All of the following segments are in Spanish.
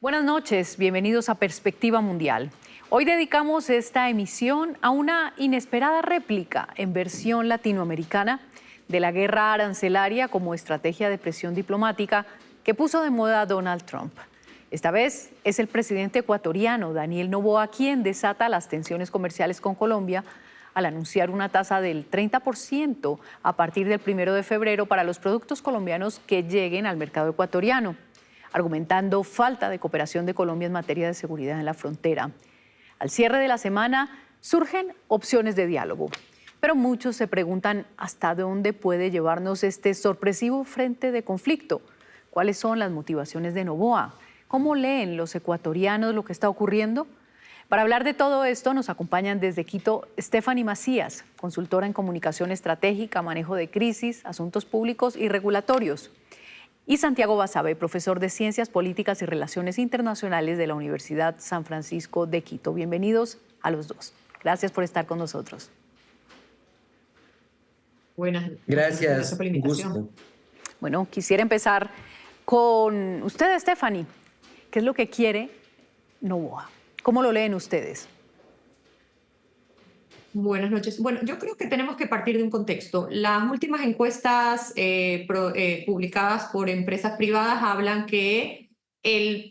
Buenas noches, bienvenidos a Perspectiva Mundial. Hoy dedicamos esta emisión a una inesperada réplica en versión latinoamericana de la guerra arancelaria como estrategia de presión diplomática que puso de moda a Donald Trump. Esta vez es el presidente ecuatoriano Daniel Noboa quien desata las tensiones comerciales con Colombia al anunciar una tasa del 30% a partir del 1 de febrero para los productos colombianos que lleguen al mercado ecuatoriano, argumentando falta de cooperación de Colombia en materia de seguridad en la frontera. Al cierre de la semana surgen opciones de diálogo, pero muchos se preguntan hasta dónde puede llevarnos este sorpresivo frente de conflicto. ¿Cuáles son las motivaciones de Noboa? ¿Cómo leen los ecuatorianos lo que está ocurriendo? Para hablar de todo esto nos acompañan desde Quito Stephanie Macías, consultora en comunicación estratégica, manejo de crisis, asuntos públicos y regulatorios, y Santiago Basabe, profesor de Ciencias Políticas y Relaciones Internacionales de la Universidad San Francisco de Quito. Bienvenidos a los dos. Gracias por estar con nosotros. Gracias por la invitación. gusto. Bueno, quisiera empezar con usted, Stephanie. ¿Qué es lo que quiere Noboa? ¿Cómo lo leen ustedes? Buenas noches. Bueno, yo creo que tenemos que partir de un contexto. Las últimas encuestas publicadas por empresas privadas hablan que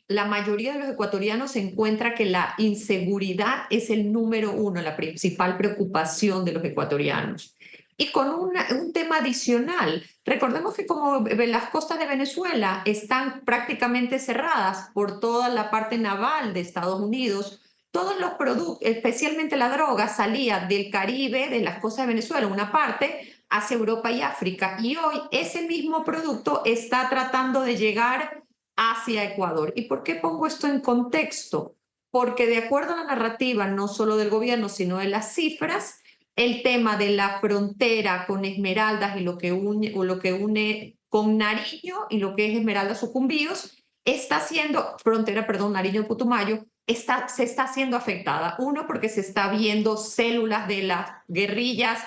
la mayoría de los ecuatorianos se encuentra que la inseguridad es el número uno, la principal preocupación de los ecuatorianos. Y con un tema adicional, recordemos que como las costas de Venezuela están prácticamente cerradas por toda la parte naval de Estados Unidos, todos los productos, especialmente la droga, salía del Caribe, de las costas de Venezuela, una parte, hacia Europa y África. Y hoy ese mismo producto está tratando de llegar hacia Ecuador. ¿Y por qué pongo esto en contexto? Porque de acuerdo a la narrativa, no solo del gobierno, sino de las cifras, el tema de la frontera con Esmeraldas y lo que une con Nariño y lo que es Esmeraldas Sucumbíos, está siendo, Nariño Putumayo, se está siendo afectada. Uno, porque se está viendo células de las guerrillas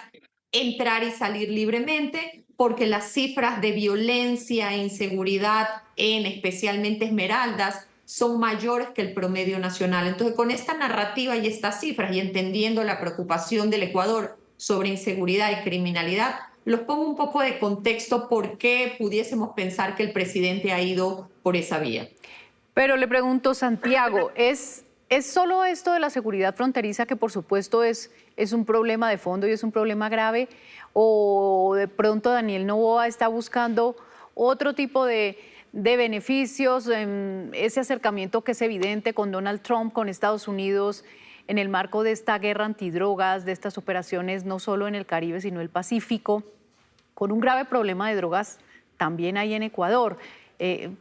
entrar y salir libremente, porque las cifras de violencia e inseguridad en especialmente Esmeraldas son mayores que el promedio nacional. Entonces, con esta narrativa y estas cifras y entendiendo la preocupación del Ecuador sobre inseguridad y criminalidad, los pongo un poco de contexto por qué pudiésemos pensar que el presidente ha ido por esa vía. Pero le pregunto, Santiago, ¿es solo esto de la seguridad fronteriza que por supuesto es un problema de fondo y es un problema grave? ¿O de pronto Daniel Noboa está buscando otro tipo de beneficios, ese acercamiento que es evidente con Donald Trump, con Estados Unidos, en el marco de esta guerra antidrogas, de estas operaciones no solo en el Caribe, sino el Pacífico, con un grave problema de drogas también ahí en Ecuador?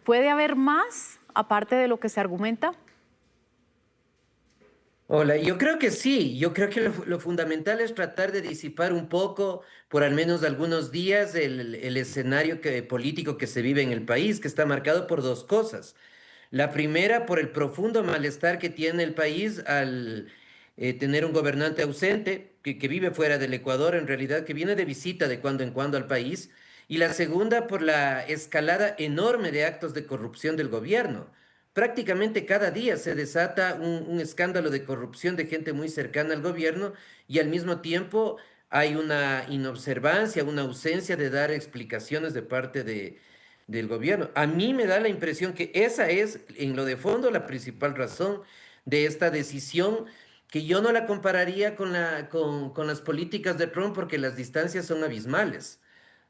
¿Puede haber más, aparte de lo que se argumenta? Hola, yo creo que sí, yo creo que lo fundamental es tratar de disipar un poco, por al menos algunos días, el escenario político que se vive en el país, que está marcado por dos cosas. La primera, por el profundo malestar que tiene el país al tener un gobernante ausente, que vive fuera del Ecuador, en realidad, que viene de visita de cuando en cuando al país. Y la segunda, por la escalada enorme de actos de corrupción del gobierno. Prácticamente cada día se desata un escándalo de corrupción de gente muy cercana al gobierno y al mismo tiempo hay una inobservancia, una ausencia de dar explicaciones de parte del gobierno. A mí me da la impresión que esa es, en lo de fondo, la principal razón de esta decisión, que yo no la compararía con las políticas de Trump porque las distancias son abismales.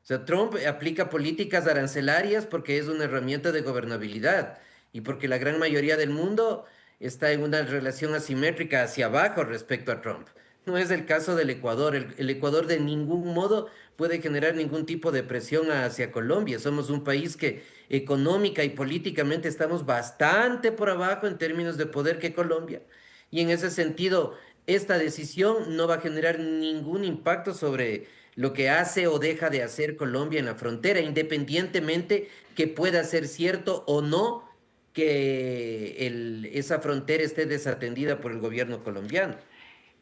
O sea, Trump aplica políticas arancelarias porque es una herramienta de gobernabilidad y porque la gran mayoría del mundo está en una relación asimétrica hacia abajo respecto a Trump. No es el caso del Ecuador. El Ecuador de ningún modo puede generar ningún tipo de presión hacia Colombia. Somos un país que económica y políticamente estamos bastante por abajo en términos de poder que Colombia. Y en ese sentido, esta decisión no va a generar ningún impacto sobre lo que hace o deja de hacer Colombia en la frontera, independientemente que pueda ser cierto o no que esa frontera esté desatendida por el gobierno colombiano.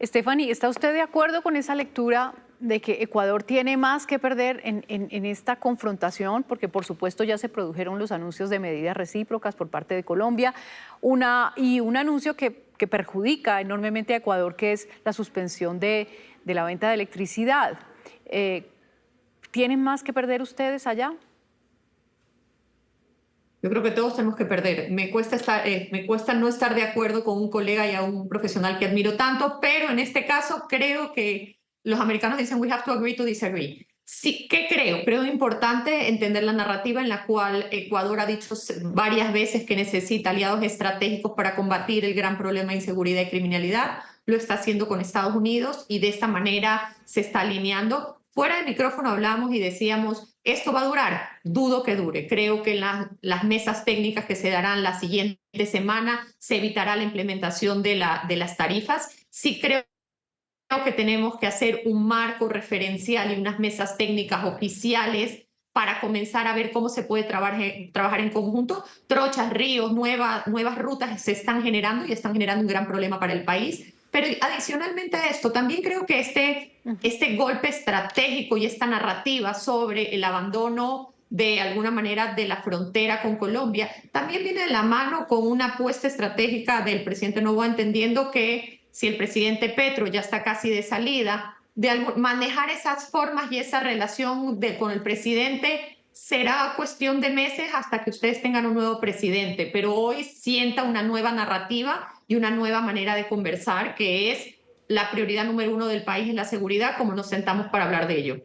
Stephanie, ¿está usted de acuerdo con esa lectura de que Ecuador tiene más que perder en esta confrontación, porque por supuesto ya se produjeron los anuncios de medidas recíprocas por parte de Colombia, y un anuncio que perjudica enormemente a Ecuador, que es la suspensión de la venta de electricidad. ¿Tienen más que perder ustedes allá? Yo creo que todos tenemos que perder. Me cuesta no estar de acuerdo con un colega y a un profesional que admiro tanto, pero en este caso creo que los americanos dicen we have to agree to disagree. Sí, ¿qué creo? Creo importante entender la narrativa en la cual Ecuador ha dicho varias veces que necesita aliados estratégicos para combatir el gran problema de inseguridad y criminalidad. Lo está haciendo con Estados Unidos y de esta manera se está alineando. Fuera del micrófono hablábamos y decíamos, ¿esto va a durar? Dudo que dure. Creo que en las mesas técnicas que se darán la siguiente semana se evitará la implementación de las tarifas. Sí creo que tenemos que hacer un marco referencial y unas mesas técnicas oficiales para comenzar a ver cómo se puede trabajar en conjunto. Trochas, ríos, nuevas rutas se están generando y están generando un gran problema para el país. Pero adicionalmente a esto, también creo que este golpe estratégico y esta narrativa sobre el abandono de alguna manera de la frontera con Colombia también viene de la mano con una apuesta estratégica del presidente Noboa, entendiendo que si el presidente Petro ya está casi de salida, manejar esas formas y esa relación con el presidente será cuestión de meses hasta que ustedes tengan un nuevo presidente, pero hoy sienta una nueva narrativa y una nueva manera de conversar, que es la prioridad número 1 del país, es la seguridad, como nos sentamos para hablar de ello.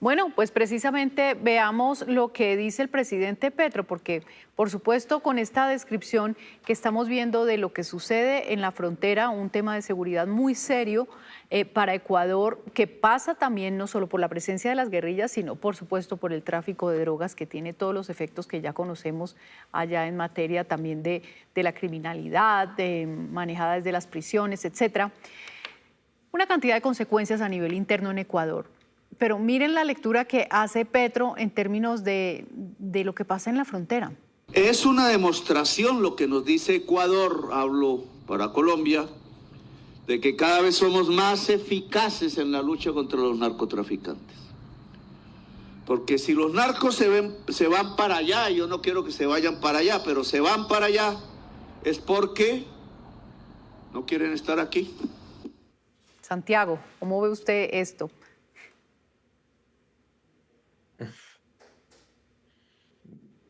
Bueno, pues precisamente veamos lo que dice el presidente Petro, porque por supuesto con esta descripción que estamos viendo de lo que sucede en la frontera, un tema de seguridad muy serio para Ecuador, que pasa también no solo por la presencia de las guerrillas, sino por supuesto por el tráfico de drogas, que tiene todos los efectos que ya conocemos allá en materia también de la criminalidad, manejada desde las prisiones, etcétera. Una cantidad de consecuencias a nivel interno en Ecuador. Pero miren la lectura que hace Petro en términos de lo que pasa en la frontera. Es una demostración lo que nos dice Ecuador, hablo para Colombia, de que cada vez somos más eficaces en la lucha contra los narcotraficantes. Porque si los narcos se van para allá, yo no quiero que se vayan para allá, pero se van para allá, es porque no quieren estar aquí. Santiago, ¿cómo ve usted esto?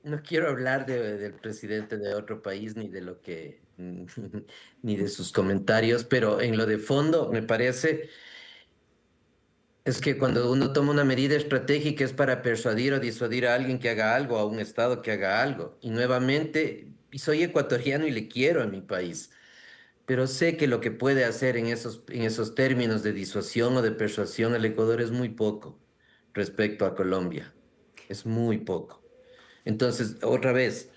No quiero hablar del presidente de otro país ni de lo que ni de sus comentarios, pero en lo de fondo me parece es que cuando uno toma una medida estratégica es para persuadir o disuadir a alguien que haga algo, a un estado que haga algo. Y nuevamente, y soy ecuatoriano y le quiero a mi país, pero sé que lo que puede hacer en esos términos de disuasión o de persuasión el Ecuador es muy poco respecto a Colombia. Es muy poco. Entonces, otra vez,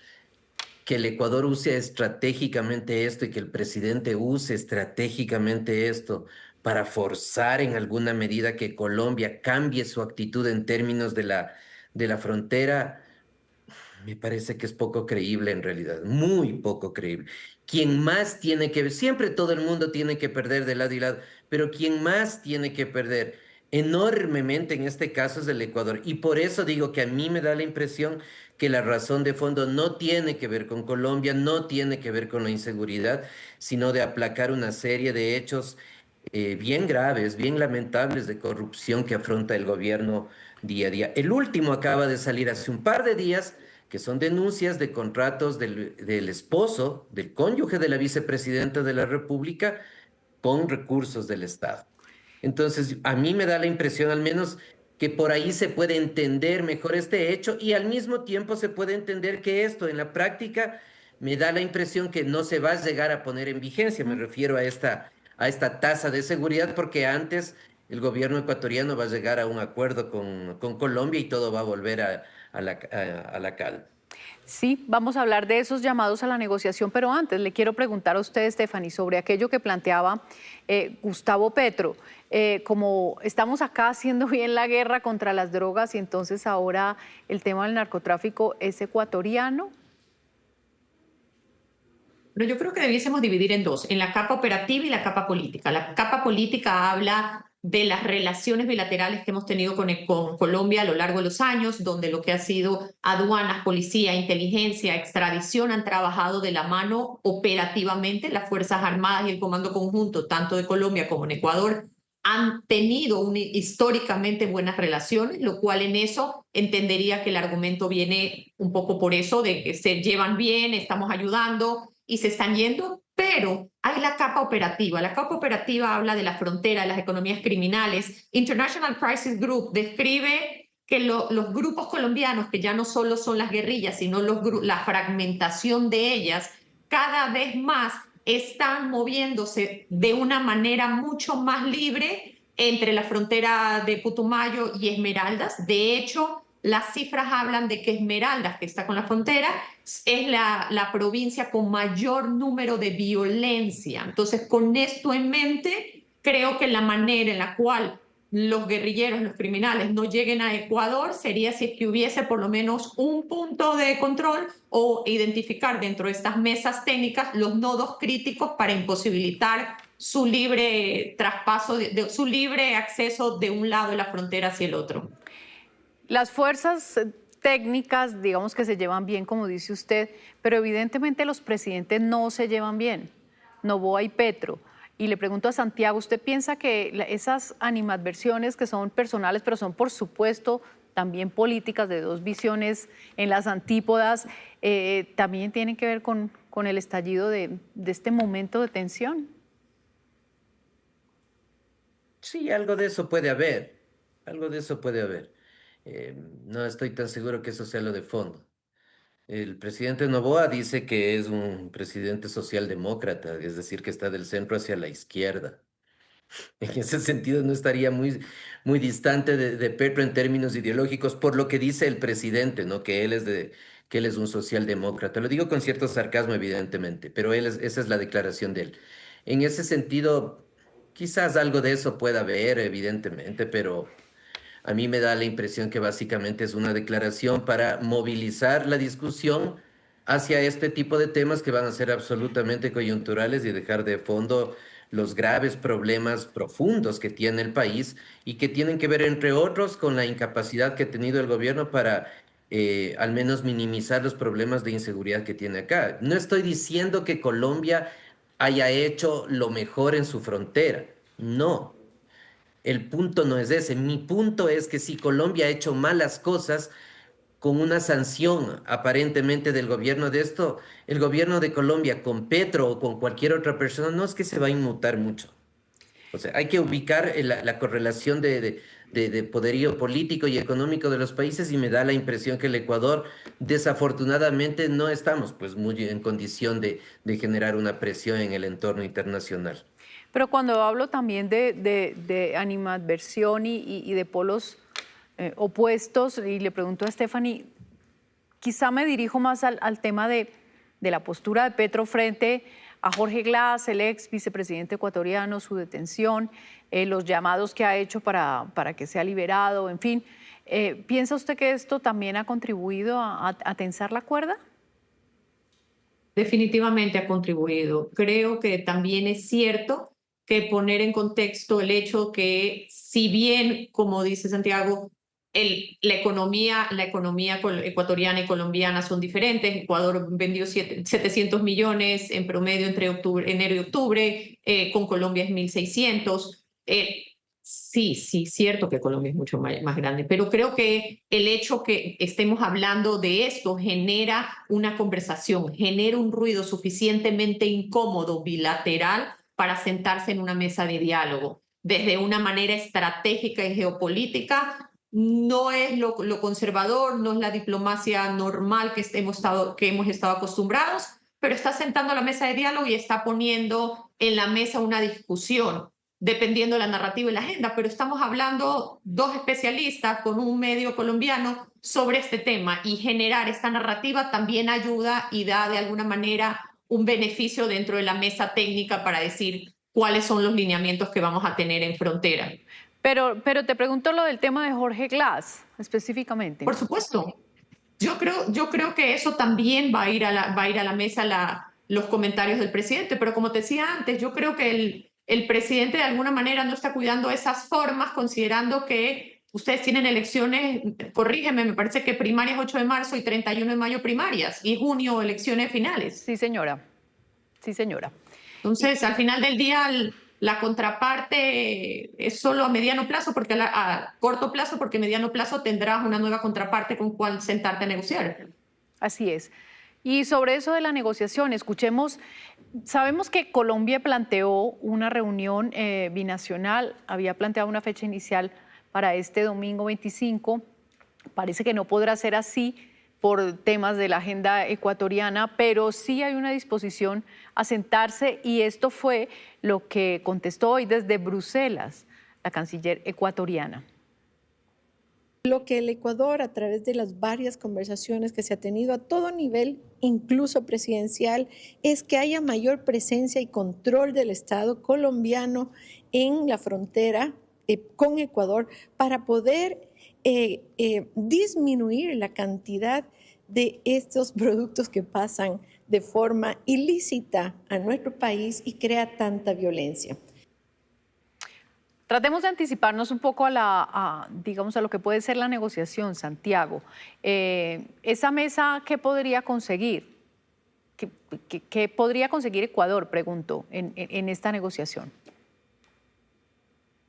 que el Ecuador use estratégicamente esto y que el presidente use estratégicamente esto para forzar en alguna medida que Colombia cambie su actitud en términos de la frontera, me parece que es poco creíble en realidad, muy poco creíble. Quien más tiene que ver, siempre todo el mundo tiene que perder de lado y lado, pero quien más tiene que perder enormemente en este caso es el Ecuador. Y por eso digo que a mí me da la impresión que la razón de fondo no tiene que ver con Colombia, no tiene que ver con la inseguridad, sino de aplacar una serie de hechos bien graves, bien lamentables de corrupción que afronta el gobierno día a día. El último acaba de salir hace un par de días, que son denuncias de contratos del esposo, del cónyuge de la vicepresidenta de la República, con recursos del Estado. Entonces, a mí me da la impresión, al menos, que por ahí se puede entender mejor este hecho y al mismo tiempo se puede entender que esto en la práctica me da la impresión que no se va a llegar a poner en vigencia. Me refiero a esta tasa de seguridad porque antes el gobierno ecuatoriano va a llegar a un acuerdo con Colombia y todo va a volver a la calma. Sí, vamos a hablar de esos llamados a la negociación, pero antes le quiero preguntar a usted, Stephanie, sobre aquello que planteaba Gustavo Petro. Como estamos acá haciendo bien la guerra contra las drogas y entonces ahora el tema del narcotráfico es ecuatoriano. Pero yo creo que debiésemos dividir en dos, en la capa operativa y la capa política. La capa política habla de las relaciones bilaterales que hemos tenido con Colombia a lo largo de los años, donde lo que ha sido aduanas, policía, inteligencia, extradición han trabajado de la mano operativamente. Las Fuerzas Armadas y el Comando Conjunto, tanto de Colombia como en Ecuador, han tenido históricamente buenas relaciones, lo cual en eso entendería que el argumento viene un poco por eso, de que se llevan bien, estamos ayudando y se están yendo, pero hay la capa operativa. La capa operativa habla de la frontera, de las economías criminales. International Crisis Group describe que los grupos colombianos, que ya no solo son las guerrillas, sino la fragmentación de ellas, cada vez más están moviéndose de una manera mucho más libre entre la frontera de Putumayo y Esmeraldas. De hecho, las cifras hablan de que Esmeraldas, que está con la frontera, es la provincia con mayor número de violencia. Entonces, con esto en mente, creo que la manera en la cual los guerrilleros, los criminales no lleguen a Ecuador sería si es que hubiese por lo menos un punto de control o identificar dentro de estas mesas técnicas los nodos críticos para imposibilitar su libre traspaso, su libre acceso de un lado de la frontera hacia el otro. Las fuerzas técnicas, digamos que se llevan bien, como dice usted, pero evidentemente los presidentes no se llevan bien, Noboa y Petro. Y le pregunto a Santiago, ¿usted piensa que esas animadversiones que son personales, pero son por supuesto también políticas de dos visiones en las antípodas, también tienen que ver con el estallido de este momento de tensión? Sí, algo de eso puede haber, algo de eso puede haber. No estoy tan seguro que eso sea lo de fondo. El presidente Noboa dice que es un presidente socialdemócrata, es decir, que está del centro hacia la izquierda. En ese sentido no estaría muy distante de Petro en términos ideológicos, por lo que dice el presidente, ¿no? Que él es un socialdemócrata. Lo digo con cierto sarcasmo, evidentemente, pero esa es la declaración de él. En ese sentido, quizás algo de eso pueda haber, evidentemente, pero a mí me da la impresión que básicamente es una declaración para movilizar la discusión hacia este tipo de temas que van a ser absolutamente coyunturales y dejar de fondo los graves problemas profundos que tiene el país y que tienen que ver, entre otros, con la incapacidad que ha tenido el gobierno para al menos minimizar los problemas de inseguridad que tiene acá. No estoy diciendo que Colombia haya hecho lo mejor en su frontera, no. El punto no es ese. Mi punto es que si Colombia ha hecho malas cosas con una sanción aparentemente del gobierno de esto, el gobierno de Colombia con Petro o con cualquier otra persona no es que se va a inmutar mucho. O sea, hay que ubicar la correlación de poderío político y económico de los países y me da la impresión que el Ecuador desafortunadamente no estamos pues muy en condición de generar una presión en el entorno internacional. Pero cuando hablo también de animadversión y de polos opuestos, y le pregunto a Stephanie, quizá me dirijo más al tema de la postura de Petro frente a Jorge Glass, el ex vicepresidente ecuatoriano, su detención, los llamados que ha hecho para que sea liberado, en fin. ¿Piensa usted que esto también ha contribuido a tensar la cuerda? Definitivamente ha contribuido. Creo que también es cierto que poner en contexto el hecho que, si bien, como dice Santiago, la economía ecuatoriana y colombiana son diferentes. Ecuador vendió 700 millones en promedio entre enero y octubre, con Colombia es 1.600. Sí, cierto que Colombia es mucho más grande, pero creo que el hecho que estemos hablando de esto genera una conversación, genera un ruido suficientemente incómodo bilateral para sentarse en una mesa de diálogo. Desde una manera estratégica y geopolítica, no es lo conservador, no es la diplomacia normal que hemos estado acostumbrados, pero está sentando a la mesa de diálogo y está poniendo en la mesa una discusión, dependiendo de la narrativa y la agenda, pero estamos hablando dos especialistas con un medio colombiano sobre este tema, y generar esta narrativa también ayuda y da de alguna manera un beneficio dentro de la mesa técnica para decir cuáles son los lineamientos que vamos a tener en frontera. Pero te pregunto lo del tema de Jorge Glass, específicamente. Por supuesto. Yo creo que eso también va a ir a la mesa los comentarios del presidente, pero como te decía antes, yo creo que el presidente de alguna manera no está cuidando esas formas, considerando que ustedes tienen elecciones, corrígeme, me parece que primarias 8 de marzo y 31 de mayo primarias, y junio elecciones finales. Sí, señora. Sí, señora. Entonces, al final del día, la contraparte es solo a mediano plazo, porque a corto plazo, porque a mediano plazo tendrás una nueva contraparte con cual sentarte a negociar. Así es. Y sobre eso de la negociación, escuchemos, sabemos que Colombia planteó una reunión binacional, había planteado una fecha inicial para este domingo 25, parece que no podrá ser así por temas de la agenda ecuatoriana, pero sí hay una disposición a sentarse y esto fue lo que contestó hoy desde Bruselas la canciller ecuatoriana. Lo que el Ecuador, a través de las varias conversaciones que se ha tenido a todo nivel, incluso presidencial, es que haya mayor presencia y control del Estado colombiano en la frontera con Ecuador para poder disminuir la cantidad de estos productos que pasan de forma ilícita a nuestro país y crea tanta violencia. Tratemos de anticiparnos un poco digamos, a lo que puede ser la negociación, Santiago. Esa mesa, ¿qué podría conseguir? ¿Qué podría conseguir Ecuador, pregunto, en esta negociación?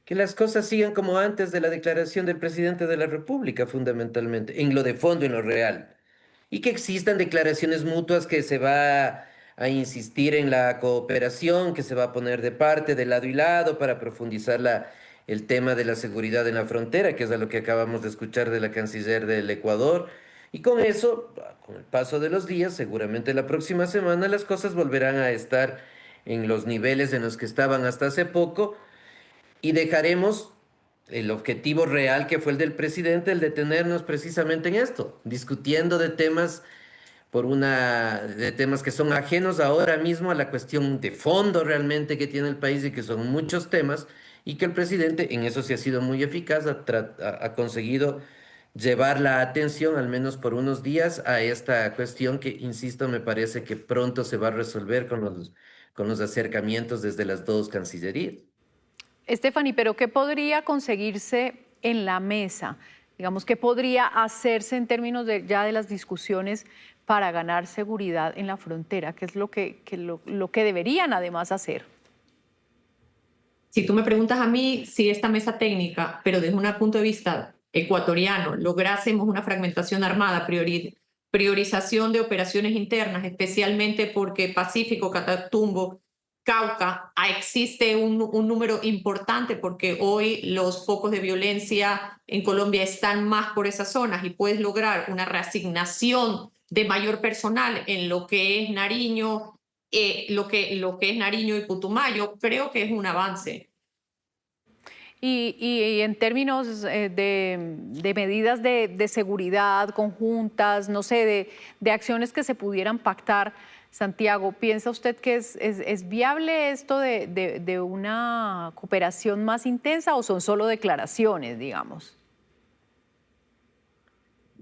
Que las cosas sigan como antes de la declaración del presidente de la República, fundamentalmente, en lo de fondo, en lo real. Y que existan declaraciones mutuas que se va a insistir en la cooperación, que se va a poner de parte, de lado y lado, para profundizar el tema de la seguridad en la frontera, que es a lo que acabamos de escuchar de la canciller del Ecuador. Y con eso, con el paso de los días, seguramente la próxima semana, las cosas volverán a estar en los niveles en los que estaban hasta hace poco y dejaremos el objetivo real que fue el del presidente, el detenernos precisamente en esto, discutiendo de temas de temas que son ajenos ahora mismo a la cuestión de fondo realmente que tiene el país y que son muchos temas y que el presidente en eso sí ha sido muy eficaz, ha conseguido llevar la atención al menos por unos días a esta cuestión que, insisto, me parece que pronto se va a resolver con los acercamientos desde las dos cancillerías. Stephanie, pero ¿qué podría conseguirse en la mesa? Digamos, ¿qué podría hacerse en términos ya de las discusiones para ganar seguridad en la frontera? ¿Qué es lo que deberían además hacer? Si tú me preguntas a mí si esta mesa técnica, pero desde un punto de vista ecuatoriano, lográsemos una fragmentación armada, priorización de operaciones internas, especialmente porque Pacífico, Catatumbo, Cauca, existe un número importante porque hoy los focos de violencia en Colombia están más por esas zonas y puedes lograr una reasignación de mayor personal en lo que es Nariño, lo que es Nariño y Putumayo, creo que es un avance. Y en términos de medidas de seguridad conjuntas, no sé, de acciones que se pudieran pactar, Santiago, ¿piensa usted que es viable esto de una cooperación más intensa o son solo declaraciones, digamos?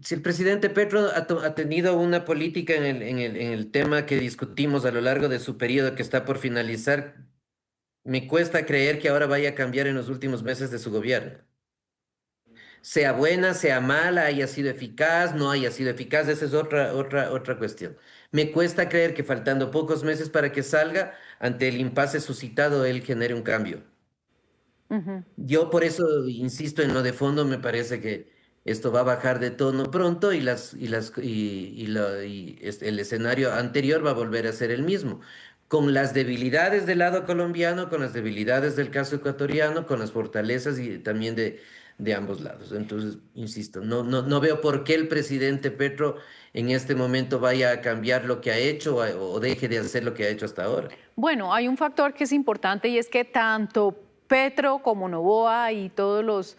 Si el presidente Petro ha tenido una política en el tema que discutimos a lo largo de su periodo que está por finalizar, me cuesta creer que ahora vaya a cambiar en los últimos meses de su gobierno. Sea buena, sea mala, haya sido eficaz, no haya sido eficaz, esa es otra cuestión. Me cuesta creer que faltando pocos meses para que salga, ante el impasse suscitado, él genere un cambio. Yo por eso insisto en lo de fondo, me parece que esto va a bajar de tono pronto y el escenario anterior va a volver a ser el mismo, con las debilidades del lado colombiano, con las debilidades del caso ecuatoriano, con las fortalezas y también de ambos lados. Entonces, insisto, no veo por qué el presidente Petro en este momento vaya a cambiar lo que ha hecho o deje de hacer lo que ha hecho hasta ahora. Bueno, hay un factor que es importante y es que tanto Petro como Noboa y todos los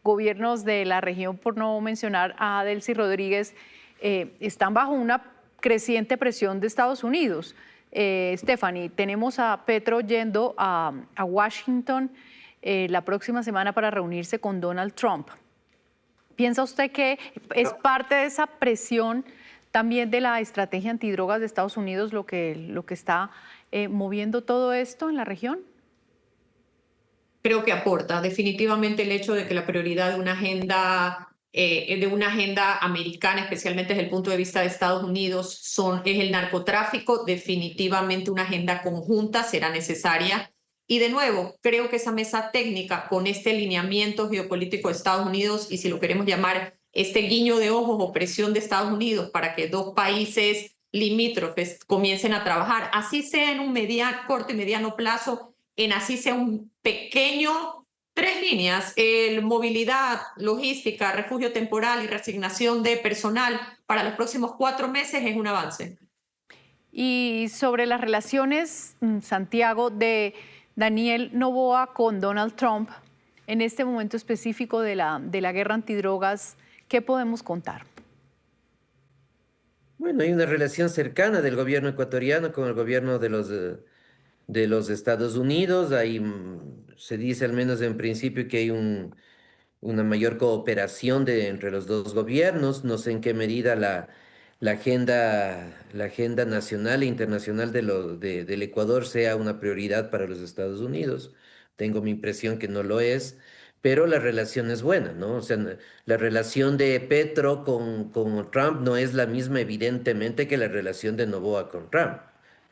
gobiernos de la región, por no mencionar a Delcy Rodríguez, están bajo una creciente presión de Estados Unidos. Stephanie, tenemos a Petro yendo a Washington la próxima semana para reunirse con Donald Trump. ¿Piensa usted que es parte de esa presión también de la estrategia antidrogas de Estados Unidos lo que está moviendo todo esto en la región? creo que aporta. Definitivamente el hecho de que la prioridad de una agenda americana, especialmente desde el punto de vista de Estados Unidos, es el narcotráfico. Definitivamente una agenda conjunta será necesaria. Y de nuevo, creo que esa mesa técnica con este alineamiento geopolítico de Estados Unidos, y si lo queremos llamar este guiño de ojos o presión de Estados Unidos para que dos países limítrofes comiencen a trabajar, así sea en un corto y mediano plazo, así sea un pequeño, 3 líneas, movilidad, logística, refugio temporal y reasignación de personal para los próximos 4 meses, es un avance. Y sobre las relaciones, Santiago, de Daniel Noboa con Donald Trump, en este momento específico de la guerra antidrogas, ¿qué podemos contar? Bueno, hay una relación cercana del gobierno ecuatoriano con el gobierno de los Estados Unidos. Ahí se dice, al menos en principio, que hay una mayor cooperación entre los dos gobiernos. No sé en qué medida la agenda nacional e internacional del Ecuador sea una prioridad para los Estados Unidos. Tengo mi impresión que no lo es, pero la relación es buena, ¿no? O sea, la relación de Petro con Trump no es la misma, evidentemente, que la relación de Noboa con Trump.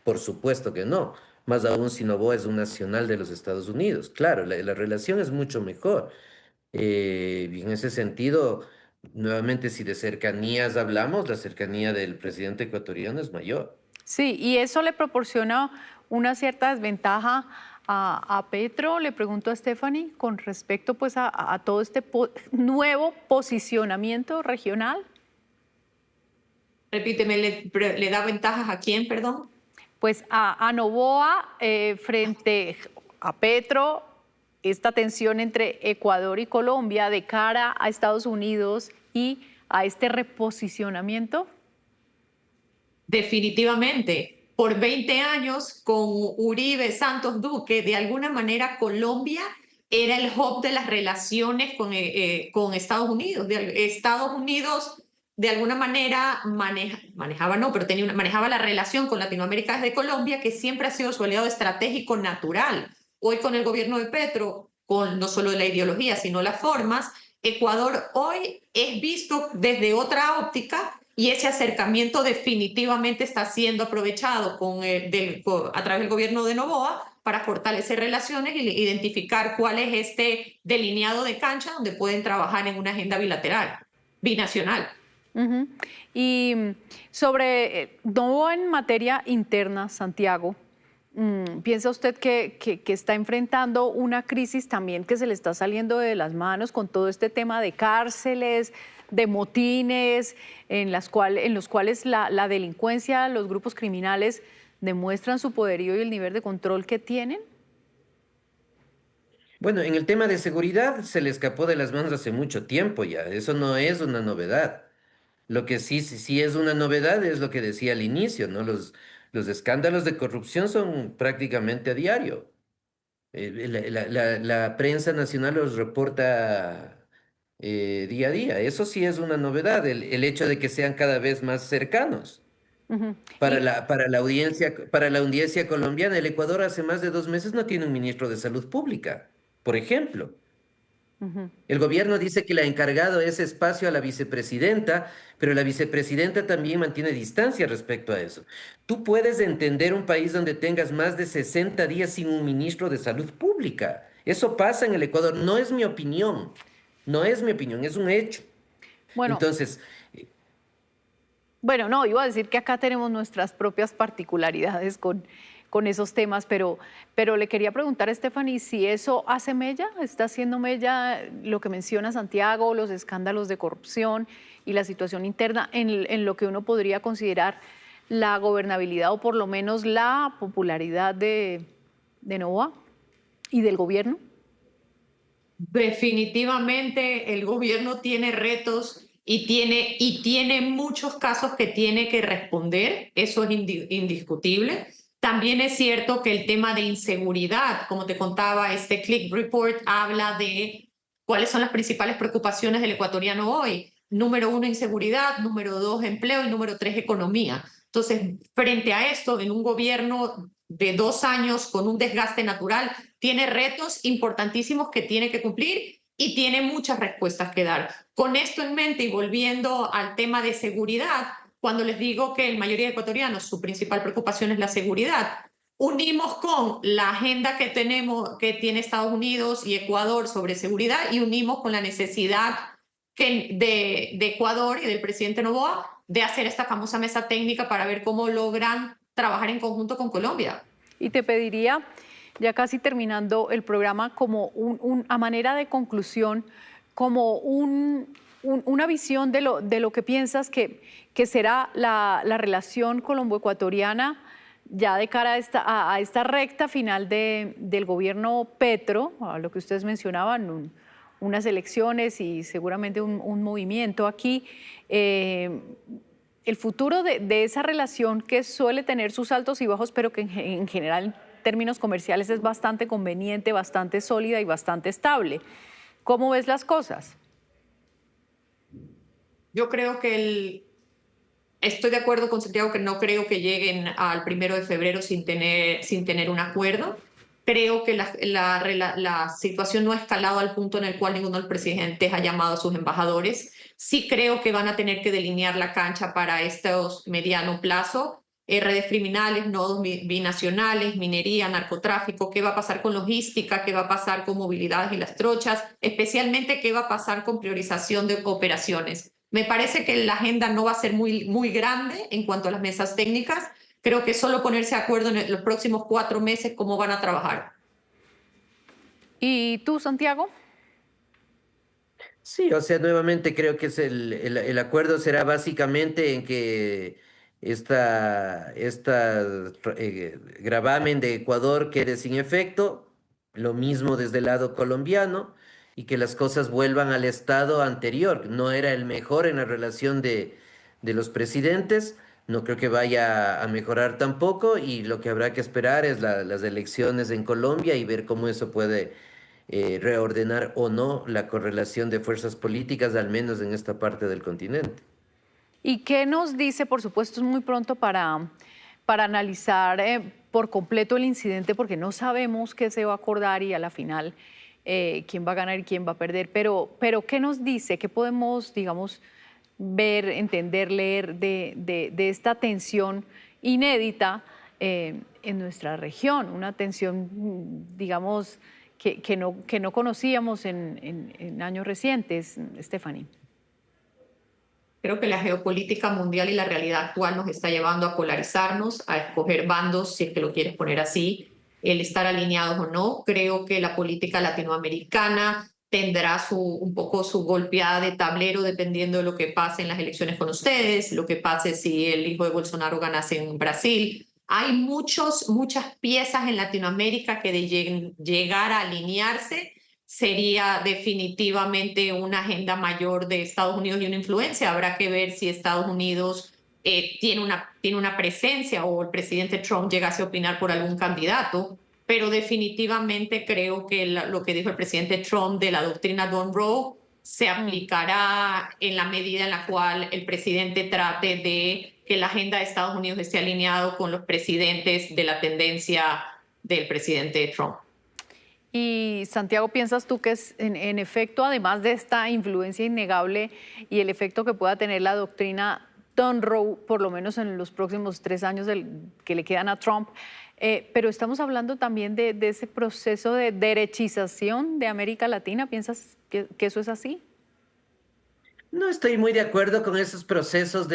Por supuesto que no. Más aún si Noboa es un nacional de los Estados Unidos. Claro, la relación es mucho mejor. Y en ese sentido, nuevamente, si de cercanías hablamos, la cercanía del presidente ecuatoriano es mayor. Sí, y eso le proporciona una cierta desventaja a Petro. Le pregunto a Stephanie con respecto pues a todo este nuevo posicionamiento regional. Repíteme, ¿le da ventajas a quién, perdón? Pues a Noboa frente a Petro, esta tensión entre Ecuador y Colombia de cara a Estados Unidos y a este reposicionamiento. Definitivamente. Por 20 años con Uribe, Santos, Duque, de alguna manera Colombia era el hub de las relaciones con Estados Unidos. Estados Unidos de alguna manera manejaba la relación con Latinoamérica desde Colombia, que siempre ha sido su aliado estratégico natural. Hoy con el gobierno de Petro, con no solo la ideología, sino las formas, Ecuador hoy es visto desde otra óptica y ese acercamiento definitivamente está siendo aprovechado a través del gobierno de Noboa para fortalecer relaciones y identificar cuál es este delineado de cancha donde pueden trabajar en una agenda bilateral, binacional. Y sobre Noboa en materia interna, Santiago, ¿piensa usted que está enfrentando una crisis también que se le está saliendo de las manos con todo este tema de cárceles, de motines, en los cuales la delincuencia, los grupos criminales demuestran su poderío y el nivel de control que tienen? Bueno, en el tema de seguridad se le escapó de las manos hace mucho tiempo ya. Eso no es una novedad. Lo que sí es una novedad es lo que decía al inicio, ¿no? Los escándalos de corrupción son prácticamente a diario. La prensa nacional los reporta día a día. Eso sí es una novedad, el hecho de que sean cada vez más cercanos. Para la audiencia colombiana, el Ecuador hace más de 2 meses no tiene un ministro de Salud Pública, por ejemplo. El gobierno dice que le ha encargado ese espacio a la vicepresidenta, pero la vicepresidenta también mantiene distancia respecto a eso. Tú puedes entender un país donde tengas más de 60 días sin un ministro de Salud Pública. Eso pasa en el Ecuador. No es mi opinión. No es mi opinión, es un hecho. Bueno, Entonces, Bueno, no, iba a decir que acá tenemos nuestras propias particularidades con esos temas, pero le quería preguntar a Stephanie si eso hace mella, está haciendo mella lo que menciona Santiago, los escándalos de corrupción y la situación interna en lo que uno podría considerar la gobernabilidad o por lo menos la popularidad de Noboa y del gobierno. Definitivamente el gobierno tiene retos y tiene muchos casos que tiene que responder, eso es indiscutible. También es cierto que el tema de inseguridad, como te contaba, este Click Report habla de cuáles son las principales preocupaciones del ecuatoriano hoy. Número 1, inseguridad, número 2, empleo y número 3, economía. Entonces, frente a esto, en un gobierno de 2 años con un desgaste natural, tiene retos importantísimos que tiene que cumplir y tiene muchas respuestas que dar. Con esto en mente y volviendo al tema de seguridad, cuando les digo que la mayoría de ecuatorianos su principal preocupación es la seguridad, unimos con la agenda que tiene Estados Unidos y Ecuador sobre seguridad y unimos con la necesidad de Ecuador y del presidente Noboa de hacer esta famosa mesa técnica para ver cómo logran trabajar en conjunto con Colombia. Y te pediría, ya casi terminando el programa, como a manera de conclusión, como una visión de lo que piensas que será la relación colombo-ecuatoriana ya de cara a esta recta final del gobierno Petro, a lo que ustedes mencionaban, unas elecciones y seguramente un movimiento aquí. El futuro de esa relación que suele tener sus altos y bajos, pero que en general en términos comerciales es bastante conveniente, bastante sólida y bastante estable. ¿Cómo ves las cosas? Yo creo que estoy de acuerdo con Santiago que no creo que lleguen al 1 de febrero sin tener un acuerdo. Creo que la situación no ha escalado al punto en el cual ninguno de los presidentes ha llamado a sus embajadores. Sí creo que van a tener que delinear la cancha para estos mediano plazo. Redes criminales, nodos binacionales, minería, narcotráfico, qué va a pasar con logística, qué va a pasar con movilidades y las trochas, especialmente qué va a pasar con priorización de operaciones. Me parece que la agenda no va a ser muy grande en cuanto a las mesas técnicas. Creo que solo ponerse de acuerdo en los próximos 4 meses cómo van a trabajar. ¿Y tú, Santiago? Sí, o sea, nuevamente creo que el acuerdo será básicamente en que gravamen de Ecuador quede sin efecto, lo mismo desde el lado colombiano, y que las cosas vuelvan al estado anterior. No era el mejor en la relación de los presidentes, no creo que vaya a mejorar tampoco, y lo que habrá que esperar es las elecciones en Colombia y ver cómo eso puede reordenar o no la correlación de fuerzas políticas, al menos en esta parte del continente. ¿Y qué nos dice? Por supuesto, es muy pronto para analizar por completo el incidente, porque no sabemos qué se va a acordar y a la final quién va a ganar y quién va a perder. Pero ¿qué nos dice? ¿Qué podemos, digamos, ver, entender, leer de esta tensión inédita en nuestra región? Una tensión, digamos, que no conocíamos en años recientes, Stephanie. Creo que la geopolítica mundial y la realidad actual nos está llevando a polarizarnos, a escoger bandos, si es que lo quieres poner así, el estar alineados o no. Creo que la política latinoamericana tendrá un poco su golpeada de tablero dependiendo de lo que pase en las elecciones con ustedes, lo que pase si el hijo de Bolsonaro ganase en Brasil. Hay muchas piezas en Latinoamérica que de llegar a alinearse sería definitivamente una agenda mayor de Estados Unidos y una influencia. Habrá que ver si Estados Unidos tiene una presencia o el presidente Trump llegase a opinar por algún candidato, pero definitivamente creo que lo que dijo el presidente Trump de la doctrina Monroe se aplicará en la medida en la cual el presidente trate de que la agenda de Estados Unidos esté alineado con los presidentes de la tendencia del presidente Trump. Y Santiago, ¿piensas tú que es en efecto, además de esta influencia innegable y el efecto que pueda tener la doctrina Monroe, por lo menos en los próximos 3 años que le quedan a Trump, pero estamos hablando también de ese proceso de derechización de América Latina? ¿Piensas que eso es así? No estoy muy de acuerdo con esos procesos,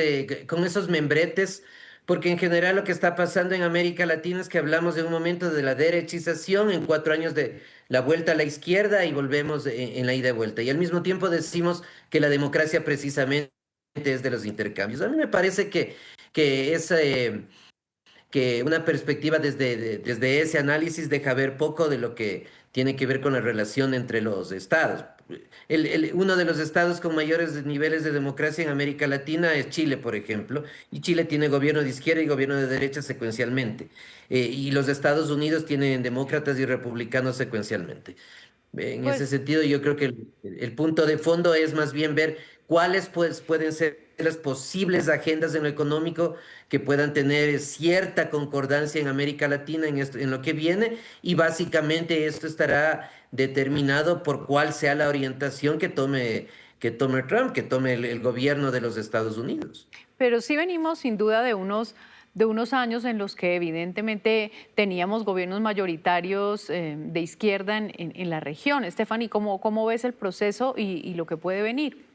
con esos membretes, porque en general lo que está pasando en América Latina es que hablamos de un momento de la derechización, en 4 años de la vuelta a la izquierda y volvemos en la ida y vuelta. Y al mismo tiempo decimos que la democracia precisamente es de los intercambios. A mí me parece que es que una perspectiva desde ese análisis deja ver poco de lo que tiene que ver con la relación entre los estados. Uno de los estados con mayores niveles de democracia en América Latina es Chile, por ejemplo, y Chile tiene gobierno de izquierda y gobierno de derecha secuencialmente. Y los Estados Unidos tienen demócratas y republicanos secuencialmente. En ese sentido, yo creo que el punto de fondo es más bien ver cuáles pueden ser las posibles agendas en lo económico que puedan tener cierta concordancia en América Latina en esto, en lo que viene, y básicamente esto estará determinado por cuál sea la orientación que tome Trump, que tome el gobierno de los Estados Unidos. Pero sí venimos sin duda de unos años en los que evidentemente teníamos gobiernos mayoritarios de izquierda en la región. Stephanie, ¿cómo ves el proceso y lo que puede venir?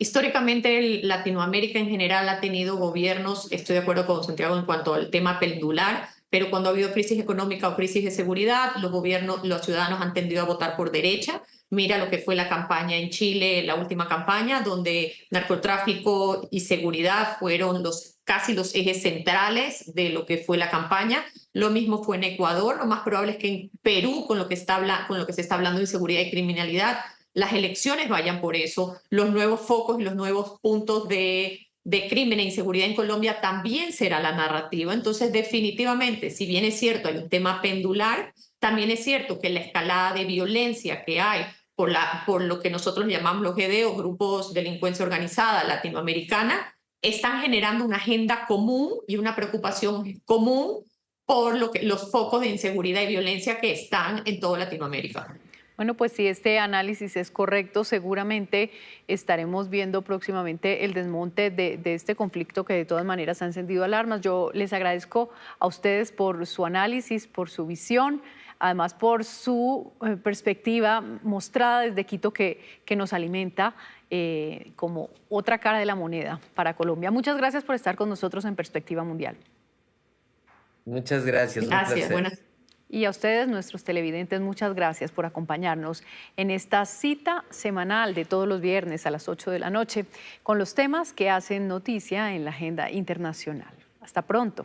Históricamente, Latinoamérica en general ha tenido gobiernos, estoy de acuerdo con Santiago en cuanto al tema pendular, pero cuando ha habido crisis económica o crisis de seguridad, los gobiernos, los ciudadanos han tendido a votar por derecha. Mira lo que fue la campaña en Chile, la última campaña, donde narcotráfico y seguridad fueron casi los ejes centrales de lo que fue la campaña. Lo mismo fue en Ecuador. Lo más probable es que en Perú, con lo que se está hablando de inseguridad y criminalidad, las elecciones vayan por eso. Los nuevos focos y los nuevos puntos de crimen e inseguridad en Colombia también será la narrativa. Entonces, definitivamente, si bien es cierto, hay un tema pendular, también es cierto que la escalada de violencia que hay por lo que nosotros llamamos los GDO, grupos de delincuencia organizada latinoamericana, están generando una agenda común y una preocupación común por los focos de inseguridad y violencia que están en toda Latinoamérica. Bueno, pues si este análisis es correcto, seguramente estaremos viendo próximamente el desmonte de este conflicto que de todas maneras ha encendido alarmas. Yo les agradezco a ustedes por su análisis, por su visión, además por su perspectiva mostrada desde Quito que nos alimenta como otra cara de la moneda para Colombia. Muchas gracias por estar con nosotros en Perspectiva Mundial. Muchas gracias. Gracias, buenas. Y a ustedes, nuestros televidentes, muchas gracias por acompañarnos en esta cita semanal de todos los viernes a las 8 de la noche con los temas que hacen noticia en la agenda internacional. Hasta pronto.